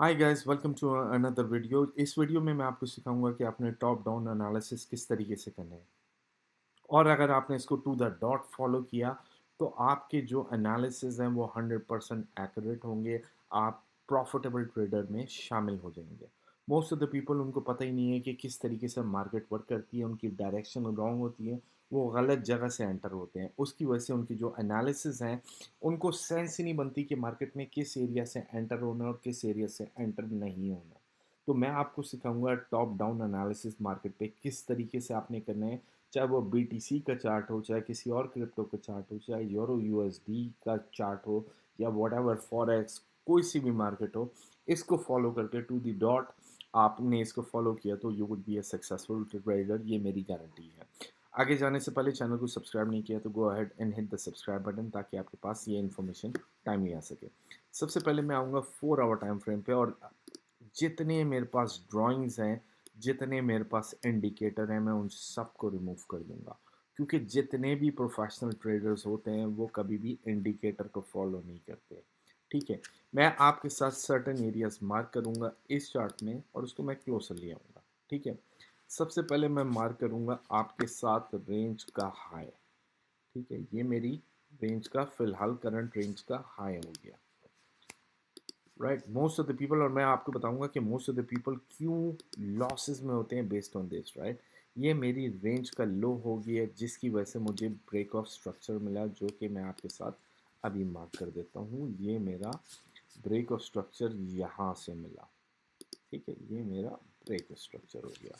Hi guys, welcome to another video. इस video में मैं आपको सिखाऊंगा कि आपने टॉप डाउन एनालिसिस किस तरीके से करना है। और अगर आपने इसको टू द डॉट फॉलो किया तो आपके जो एनालिसिस हैं वो 100% एक्यूरेट होंगे। आप प्रॉफिटेबल ट्रेडर में शामिल हो जाएंगे। मोस्ट ऑफ द पीपल, उनको पता ही नहीं है कि किस तरीके से मार्केट वर्क करती है, उनकी डायरेक्शन रॉन्ग होती है, वो गलत जगह से एंटर होते हैं। उसकी वजह से उनकी जो एनालिसिस हैं उनको सेंस ही नहीं बनती कि मार्केट में किस एरिया से एंटर होना है और किस एरिया से एंटर नहीं होना। तो मैं आपको सिखाऊंगा टॉप डाउन एनालिसिस मार्केट पे किस तरीके से आपने करना है। चाहे वो BTC का चार्ट हो, चाहे किसी और क्रिप्टो का चार्ट हो, चाहे यूरो USD का चार्ट हो, या वट एवर फॉरेक्स, कोई सी भी मार्केट हो, इसको फॉलो करके टू दी डॉट आपने इसको फॉलो किया तो you would be a successful trader. ये मेरी गारंटी है। आगे जाने से पहले चैनल को सब्सक्राइब नहीं किया तो go ahead and hit the subscribe button, ताकि आपके पास ये इन्फॉर्मेशन टाइमली आ सके। सबसे पहले मैं आऊँगा 4 आवर टाइम फ्रेम पे, और जितने मेरे पास ड्राइंग्स हैं, जितने मेरे पास इंडिकेटर हैं, मैं उन सबको रिमूव कर दूंगा। क्योंकि जितने भी प्रोफेशनल ट्रेडर्स होते हैं वो कभी भी इंडिकेटर को फॉलो नहीं करते। ठीक है, मैं आपके साथ सर्टेन एरियाज मार्क करूंगा इस चार्ट में और उसको मैं क्लोजर ले आऊँगा। ठीक है, सबसे पहले मैं मार्क करूंगा आपके साथ रेंज का हाई। ठीक है, ये मेरी रेंज का फिलहाल करंट रेंज का हाई हो गया। Right, most of the people, और मैं आपको बताऊंगा कि मोस्ट ऑफ द पीपल क्यों लॉसेस में होते हैं बेस्ड ऑन दिस। राइट, ये मेरी रेंज का लो हो गया है, जिसकी वजह से मुझे ब्रेक ऑफ स्ट्रक्चर मिला, जो कि मैं आपके साथ अभी मार्क कर देता हूँ। ये मेरा ब्रेक ऑफ स्ट्रक्चर यहाँ से मिला। ठीक है, ये मेरा ब्रेक ऑफ स्ट्रक्चर हो गया।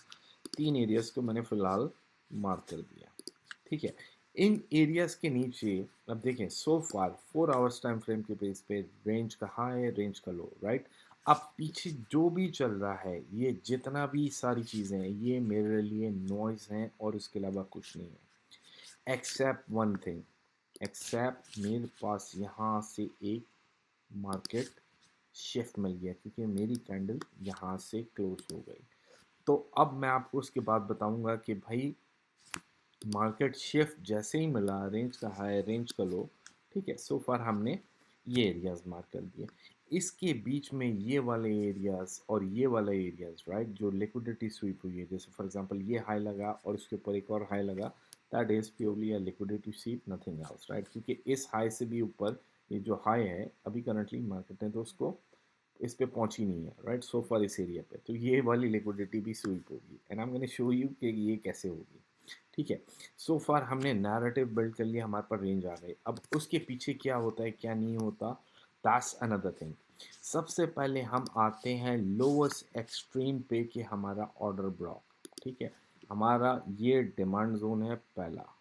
3 एरियाज को मैंने फिलहाल मार्क कर दिया। ठीक है, इन एरियाज के नीचे अब देखें, सो फार 4 आवर्स टाइम फ्रेम के बेस पे रेंज का हाई, रेंज का लो। राइट, अब पीछे जो भी चल रहा है, ये जितना भी सारी चीज़ें हैं, ये मेरे लिए नॉइज़ हैं और इसके अलावा कुछ नहीं है। एक्सेप्ट वन थिंग, एक्सेप्ट मेरे पास यहाँ से एक मार्केट शिफ्ट मिल गया, क्योंकि मेरी कैंडल यहाँ से क्लोज हो गई। तो अब मैं आपको उसके बाद बताऊंगा कि भाई मार्केट शिफ्ट जैसे ही मिला, रेंज का हाई, रेंज का लो। ठीक है, सो फार हमने ये एरियाज मार्क कर दिए। इसके बीच में ये वाले एरियाज और ये वाला एरियाज, राइट, जो लिक्विडिटी स्वीप हुई है, जैसे फॉर एग्जांपल ये हाई लगा और उसके ऊपर एक और हाई लगा, that is purely a liquidity SVEEP, nothing else. Right, क्योंकि इस हाई से भी ऊपर ये जो हाई है अभी करंटली मार्केट ने तो उसको इस पे पहुंची नहीं है। राइट, सो फार इस एरिया पे तो ये वाली लिक्विडिटी भी स्वीप होगी, and I am gonna show you कि ये कैसे होगी। ठीक है, सो फार हमने नैरेटिव बिल्ड कर लिया, हमारे पास रेंज आ गई। अब उसके पीछे क्या होता है, क्या नहीं होता, दैट्स अनदर थिंग। सबसे पहले हम आते हैं लोअर्स्ट एक्सट्रीम पे कि हमारा ऑर्डर ब्लॉक। ठीक है, हमारा ये डिमांड जोन है पहला,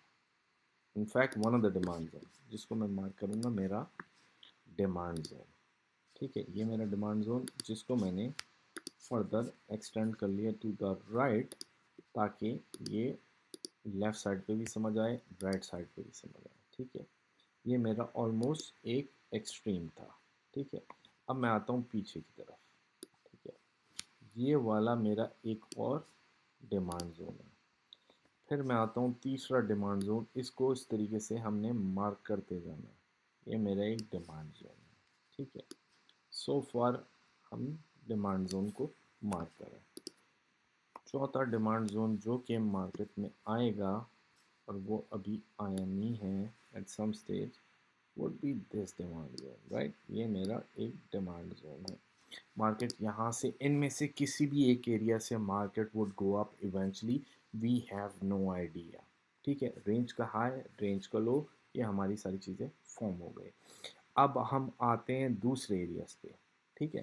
in fact one of the demand zone, जिसको मैं मार्क करूंगा मेरा डिमांड जोन। ठीक है, ये मेरा डिमांड जोन, जिसको मैंने फर्दर एक्सटेंड कर लिया टू द राइट, ताकि ये लेफ़्ट साइड पे भी समझ आए, राइट साइड पे भी समझ आए। ठीक है, ये मेरा ऑलमोस्ट एक एक्सट्रीम था। ठीक है, अब मैं आता हूँ पीछे की तरफ। ठीक है, ये वाला मेरा एक और डिमांड जोन है। फिर मैं आता हूँ तीसरा डिमांड जोन, इसको इस तरीके से हमने मार्क करते जाना है। ये मेरा एक डिमांड जोन है। ठीक है, सो फार हम डिमांड जोन को मार्क करें। चौथा डिमांड जोन जो कि मार्केट में आएगा और वो अभी आया नहीं है at some stage, would be this demand zone. Right, ये मेरा एक डिमांड जोन है। मार्केट यहाँ से, इनमें से किसी भी एक एरिया से market would go up eventually, we have no idea. ठीक है, रेंज का हाई, रेंज का लो, ये हमारी सारी चीज़ें फॉर्म हो गई। अब हम आते हैं दूसरे एरियाज पे। ठीक है,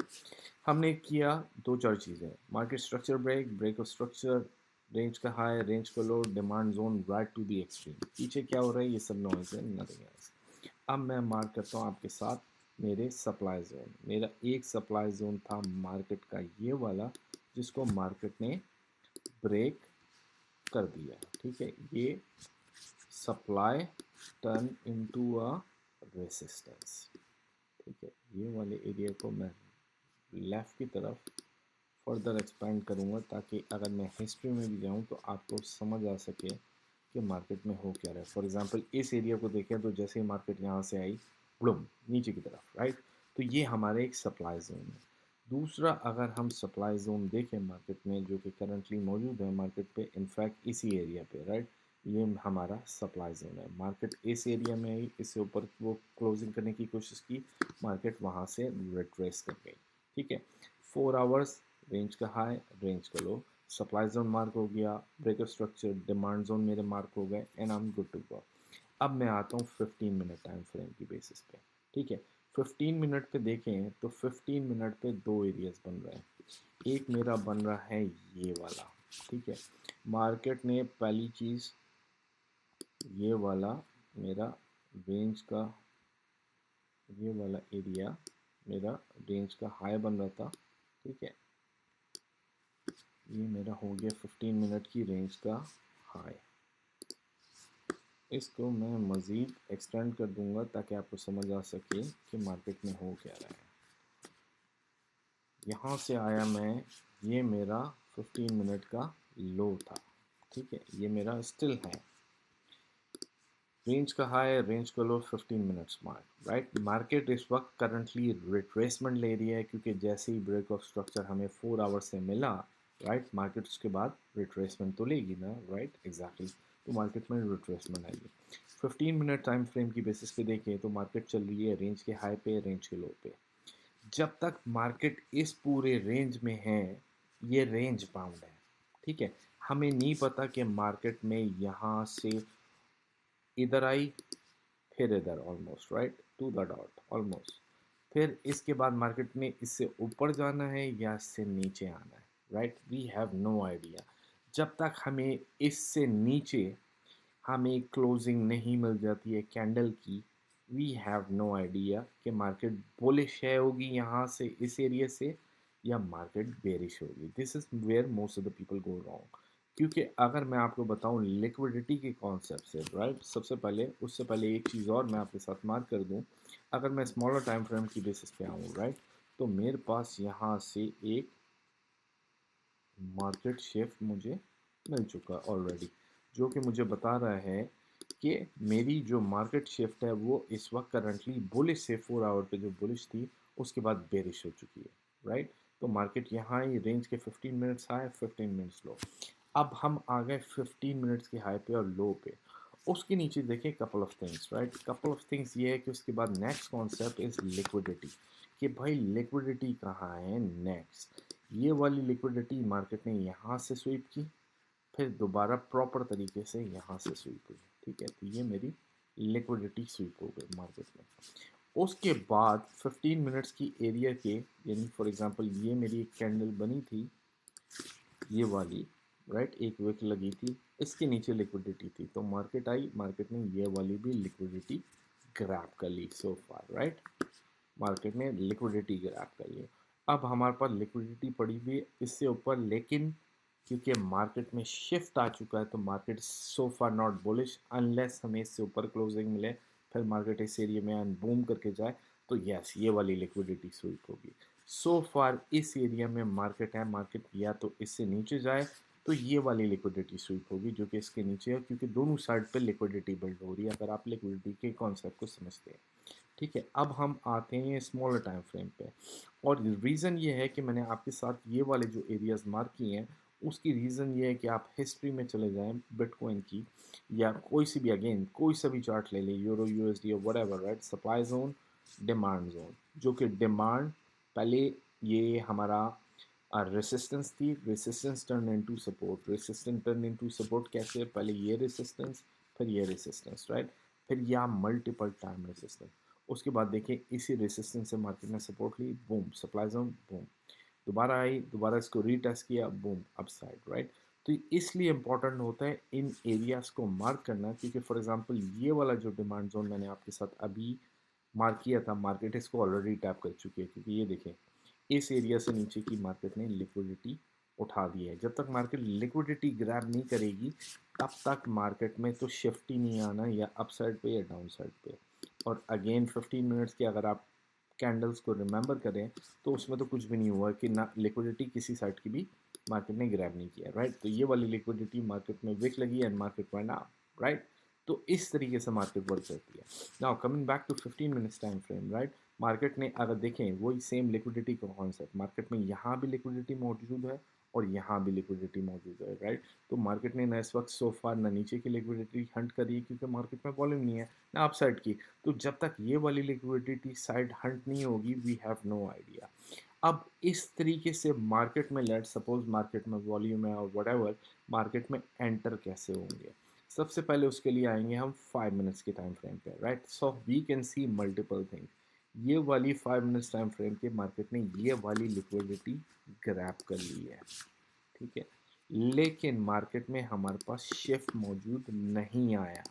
हमने किया दो चार चीज़ें, market structure break, break of structure, range का हाई, रेंज का low, demand zone right to the extreme. पीछे क्या हो रहा है, ये सब नॉइज है, नथिंग एल्स। अब मैं मार्क करता हूँ आपके साथ मेरे सप्लाई जोन। मेरा एक सप्लाई जोन था मार्केट का ये वाला, जिसको मार्केट ने ब्रेक कर दिया। ठीक है, ये supply turn into a resistance. ठीक है, ये वाले एरिया को मैं लेफ़्ट की तरफ फर्दर एक्सपेंड करूँगा, ताकि अगर मैं हिस्ट्री में भी जाऊँ तो आपको समझ आ सके कि मार्केट में हो क्या रहा है। फॉर एग्जांपल इस एरिया को देखें तो जैसे ही मार्केट यहाँ से आई, बुम नीचे की तरफ, राइट, तो ये हमारे एक सप्लाई जोन है। दूसरा, अगर हम सप्लाई जोन देखें मार्केट में जो कि करंटली मौजूद है मार्केट पे, इनफैक्ट इसी एरिया पे, राइट, ये हमारा सप्लाई जोन है। मार्केट इस एरिया में ही, इससे ऊपर वो क्लोजिंग करने की कोशिश की, मार्केट वहाँ से रिट्रेस कर गई। ठीक है, 4 आवर्स रेंज का हाई, रेंज का लो, सप्लाई जोन मार्क हो गया, ब्रेकर स्ट्रक्चर, डिमांड जोन मेरे मार्क हो गए, and I am good to go. अब मैं आता हूँ 15 मिनट टाइम फ्रेम की बेसिस पे। ठीक है, 15 मिनट पे देखें तो 15 मिनट पे दो एरियाज बन रहे हैं। एक मेरा बन रहा है ये वाला। ठीक है, मार्केट ने पहली चीज़ ये वाला मेरा रेंज का, ये वाला एरिया मेरा रेंज का हाई बन रहा था। ठीक है, ये मेरा हो गया 15 मिनट की रेंज का हाई। इसको मैं मज़ीद एक्सटेंड कर दूंगा ताकि आपको समझ आ सके कि मार्केट में हो क्या रहा है। यहाँ से आया मैं, ये मेरा 15 मिनट का लो था। ठीक है, ये मेरा स्टिल है, रेंज का हाई, रेंज का लो, 15 मिनट्स मार्क, राइट। मार्केट इस वक्त करंटली रिट्रेसमेंट ले रही है क्योंकि जैसे ही ब्रेक ऑफ स्ट्रक्चर हमें 4 आवर्स से मिला, राइट, मार्केट उसके बाद रिट्रेसमेंट तो लेगी ना, राइट, एग्जैक्टली। तो मार्केट में रिट्रेसमेंट आएगी। 15 मिनट टाइम फ्रेम की बेसिस पे देखें तो मार्केट चल रही है रेंज के हाई पे, रेंज के लो पे। जब तक मार्केट इस पूरे रेंज में है, ये रेंज बाउंड है। ठीक है, हमें नहीं पता कि मार्केट में यहाँ से इधर आई, फिर इधर, almost right to the dot, almost, फिर इसके बाद मार्केट में इससे ऊपर जाना है या इससे नीचे आना है, right, we have no idea. जब तक हमें इससे नीचे हमें क्लोजिंग नहीं मिल जाती है कैंडल की, वी हैव नो आइडिया कि मार्केट बुलिश है होगी यहाँ से इस एरिया से, या मार्केट बेरिश होगी। This is where most of the people go wrong. क्योंकि अगर मैं आपको बताऊं लिक्विडिटी के कॉन्सेप्ट से, राइट, सबसे पहले, उससे पहले एक चीज़ और मैं आपके साथ मार्क कर दूं। अगर मैं स्मॉलर टाइम फ्रेम की बेसिस पे आऊँ, राइट, तो मेरे पास यहाँ से एक मार्केट शिफ्ट मुझे मिल चुका ऑलरेडी, जो कि मुझे बता रहा है कि मेरी जो मार्केट शिफ्ट है वो इस वक्त करंटली बुलिश से, 4 आवर पे जो बुलिश थी उसके बाद बेरिश हो चुकी है, राइट। तो मार्केट यहाँ ही रेंज के 15 मिनट्स हाई, 15 मिनट्स लो। अब हम आ गए 15 मिनट्स के हाई पे और लो पे। उसके नीचे देखें couple of things, right, couple of things ये है कि उसके बाद नेक्स्ट कॉन्सेप्ट इज लिक्विडिटी, कि भाई लिक्विडिटी कहाँ है नेक्स्ट। ये वाली लिक्विडिटी मार्केट ने यहाँ से स्वीप की, फिर दोबारा प्रॉपर तरीके से यहाँ से स्वीप हुई। ठीक है, तो ये मेरी लिक्विडिटी स्वीप हो गई मार्केट में। उसके बाद 15 मिनट्स की एरिया के, यानी फॉर एग्जांपल ये मेरी एक कैंडल बनी थी ये वाली, राइट, एक विक लगी थी, इसके नीचे लिक्विडिटी थी, तो मार्केट आई, मार्केट ने ये वाली भी लिक्विडिटी ग्रैब कर ली सो फार, राइट, मार्केट ने लिक्विडिटी ग्रैब कर ली। अब हमारे पास लिक्विडिटी पड़ी हुई है इससे ऊपर, लेकिन क्योंकि मार्केट में शिफ्ट आ चुका है तो market so far not bullish unless हमें इससे ऊपर क्लोजिंग मिले, फिर मार्केट इस एरिया में बूम करके जाए, तो यस ये वाली लिक्विडिटी स्वीप होगी। सो फार इस एरिया में मार्केट है, मार्केट या तो इससे नीचे जाए तो ये वाली लिक्विडिटी स्वीप होगी जो कि इसके नीचे है, क्योंकि दोनों साइड पे लिक्विडिटी बिल्ड हो रही है अगर आप लिक्विडिटी के कॉन्सेप्ट को समझते हैं। ठीक है, अब हम आते हैं स्मॉलर टाइम फ्रेम पे, और रीज़न ये है कि मैंने आपके साथ ये वाले जो एरियाज मार्क किए हैं उसकी रीज़न ये है कि आप हिस्ट्री में चले जाएं बिटकॉइन की, या कोई सी भी, अगेन कोई सा भी चार्ट ले लें, यूरो, यूएसडी और whatever, right, supply zone, demand zone, जो कि डिमांड पहले ये हमारा रेसिस्टेंस थी, resistance turn into support, resistance turn into support कैसे, पहले ये रेसिस्टेंस, फिर ये रेसिस्टेंस, राइट, फिर यह मल्टीपल टाइम रेसिस्टेंस। उसके बाद देखिए इसी रेसिस्टेंस से मार्केट ने सपोर्ट ली, बूम, सप्लाई जोन, बूम, दोबारा आई, दोबारा इसको रीटेस्ट किया, बूम, अपसाइड, राइट। तो इसलिए इंपॉर्टेंट होता है इन एरियाज को मार्क करना, क्योंकि फॉर एग्जांपल ये वाला जो डिमांड जोन मैंने आपके साथ अभी मार्क किया था, मार्केट इसको ऑलरेडी टैप कर चुकी है, क्योंकि ये देखें इस एरिया से नीचे की मार्केट ने लिक्विडिटी उठा दी है। जब तक मार्केट लिक्विडिटी ग्रैब नहीं करेगी तब तक मार्केट में तो शिफ्ट ही नहीं आना, या अपसाइड पे या डाउन साइड पे। और अगेन 15 मिनट्स के अगर आप कैंडल्स को रिमेंबर करें तो उसमें तो कुछ भी नहीं हुआ कि ना लिक्विडिटी किसी साइड की भी मार्केट ने ग्रैब नहीं किया, राइट। तो ये वाली लिक्विडिटी मार्केट में विक लगी and market went up, right. तो इस तरीके से मार्केट वर्क करती है। Now coming back to 15 minutes time frame, right, market ने अगर देखें वही सेम लिक्विडिटी का कॉन्सेप्ट, मार्केट में यहाँ भी लिक्विडिटी मौजूद है और यहाँ भी लिक्विडिटी मौजूद है, राइट। तो मार्केट ने ना इस वक्त सो फार ना नीचे की लिक्विडिटी हंट करी है क्योंकि मार्केट में वॉल्यूम नहीं है ना अप साइड की। तो जब तक ये वाली लिक्विडिटी साइड हंट नहीं होगी वी हैव नो आइडिया। अब इस तरीके से मार्केट में लेट सपोज मार्केट में वॉल्यूम है और व्हाटएवर, मार्केट में एंटर कैसे होंगे। सबसे पहले उसके लिए आएंगे हम 5 मिनट्स के टाइम फ्रेम पे, right. So we can see multiple thing. ये वाली 5 मिनट्स टाइम फ्रेम के मार्केट ने ये वाली लिक्विडिटी ग्रैब कर ली है, ठीक है। लेकिन मार्केट में हमारे पास शिफ्ट मौजूद नहीं आया,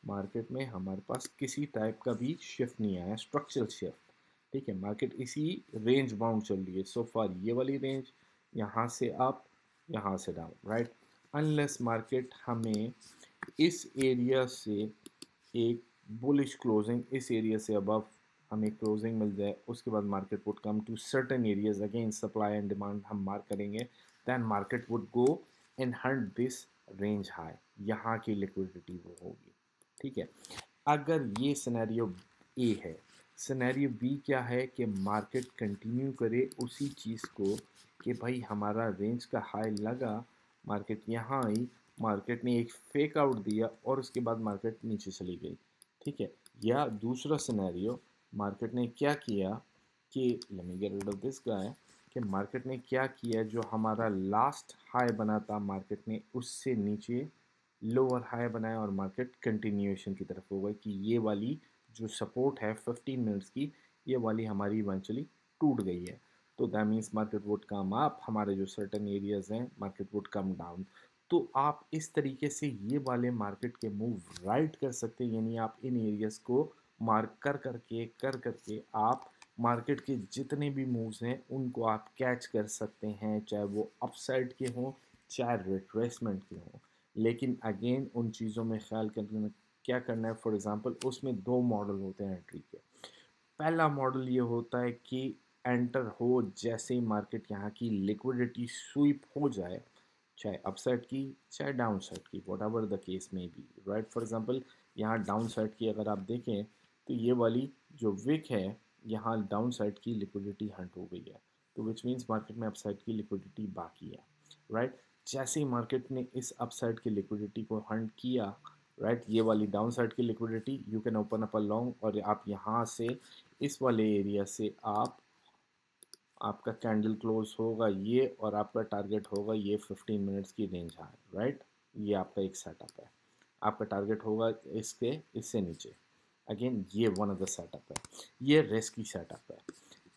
मार्केट में हमारे पास किसी टाइप का भी शिफ्ट नहीं आया, स्ट्रक्चरल शिफ्ट, ठीक है। मार्केट इसी रेंज बाउंड चल रही है सो फार, ये वाली रेंज, यहाँ से अप यहाँ से डाउन, राइट। अनलेस मार्केट हमें इस एरिया से एक बुलिश क्लोजिंग, इस एरिया से अबव हमें क्लोजिंग मिल जाए, उसके बाद market would come to certain areas, again supply and demand हम मार्क करेंगे, then market would go and hunt this range high, यहाँ की लिक्विडिटी वो होगी, ठीक है। अगर ये सिनेरियो ए है, सिनेरियो बी क्या है कि मार्केट कंटिन्यू करे उसी चीज़ को कि भाई हमारा रेंज का हाई लगा, मार्केट यहाँ आई, मार्केट ने एक फेक आउट दिया और उसके बाद मार्केट नीचे चली गई, ठीक है। या दूसरा सिनेरियो, मार्केट ने क्या किया कि let me get rid of this guy, कि मार्केट ने क्या किया, जो हमारा लास्ट हाई बना था मार्केट ने उससे नीचे लोअर हाई बनाया और मार्केट कंटिन्यूएशन की तरफ होगा कि ये वाली जो सपोर्ट है 15 मिनट्स की, ये वाली हमारी इवेंचुअली टूट गई है। तो that means market would come up, हमारे जो सर्टन एरियाज हैं मार्केट वुड कम डाउन। तो आप इस तरीके से ये वाले मार्केट के मूव राइट कर सकते हैं, यानी आप इन एरियाज को मार्क कर करके आप मार्केट के जितने भी मूव्स हैं उनको आप कैच कर सकते हैं, चाहे वो अपसाइड के हों चाहे रिट्रेसमेंट के हों। लेकिन अगेन उन चीज़ों में ख्याल करना क्या करना है, फॉर एग्जांपल उसमें दो मॉडल होते हैं एंट्री के। पहला मॉडल ये होता है कि एंटर हो जैसे ही मार्केट यहाँ की लिक्विडिटी स्वीप हो जाए, चाहे अपसाइड की चाहे डाउन साइड की, वट एवर द केस में बी, राइट। फॉर एग्जांपल यहाँ डाउन साइड की अगर आप देखें तो ये वाली जो विक है यहाँ डाउन साइड की लिक्विडिटी हंट हो गई है, तो विच मीन्स मार्केट में अपसाइड की लिक्विडिटी बाकी है, राइट। जैसे ही मार्केट ने इस अपसाइड की लिक्विडिटी को हंट किया, राइट, ये वाली डाउन साइड की liquidity you can open up a long और आप यहाँ से इस वाले एरिया से आप आपका कैंडल क्लोज होगा ये और आपका टारगेट होगा ये 15 मिनट्स की रेंज है, राइट। ये आपका एक सेटअप है, आपका टारगेट होगा इसके इससे नीचे, अगेन ये वन ऑफ द सेटअप है, ये रिस्की सेटअप है।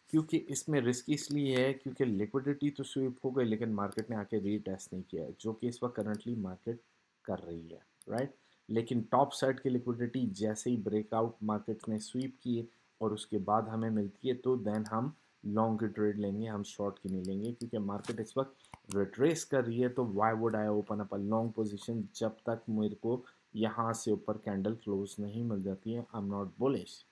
क्योंकि इसमें रिस्क इसलिए है क्योंकि लिक्विडिटी तो स्वीप हो गई लेकिन मार्केट ने आके रीटेस्ट नहीं किया है, जो कि इस वक्त करंटली मार्केट कर रही है, राइट। लेकिन टॉप साइड की लिक्विडिटी जैसे ही ब्रेकआउट मार्केट ने स्वीप किए और उसके बाद हमें मिलती है तो देन हम लॉन्ग की ट्रेड लेंगे, हम शॉर्ट की नहीं लेंगे, क्योंकि मार्केट इस वक्त रिट्रेस कर रही है। तो why would I open up a long position जब तक मेरे को यहाँ से ऊपर कैंडल क्लोज नहीं मिल जाती है। I am not bullish,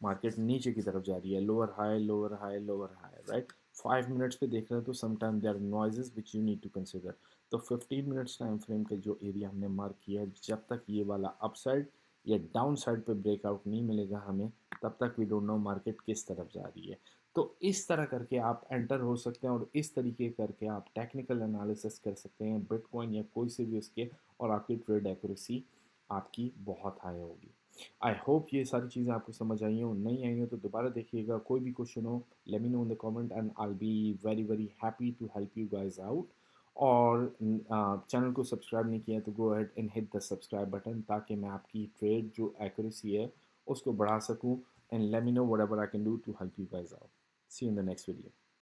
market नीचे की तरफ जा रही है, lower high lower high lower high, right. 5 minutes पे देख रहे हैं तो sometime there are noises which you need to consider. तो 15 मिनट्स टाइम फ्रेम का जो एरिया हमने मार्क किया है, जब तक ये वाला अपसाइड या डाउन साइड पे ब्रेकआउट नहीं मिलेगा हमें, तब तक वी डोंट नो मार्केट किस तरफ जा रही है। तो इस तरह करके आप एंटर हो सकते हैं और इस तरीके करके आप टेक्निकल एनालिसिस कर सकते हैं बिटकॉइन या कोई से भी उसके, और आपकी ट्रेड एक्यूरेसी आपकी बहुत हाई होगी। आई होप ये सारी चीज़ें आपको समझ आई हो, नहीं आई हो तो दोबारा देखिएगा। कोई भी क्वेश्चन हो let me know in the comment and I will be very very happy to help you guys out. और चैनल को सब्सक्राइब नहीं किया तो go ahead and hit the subscribe button, ताकि मैं आपकी ट्रेड जो एक्यूरेसी है उसको बढ़ा सकूँ, and let me know whatever I can do to help you guys out. See you in the next video.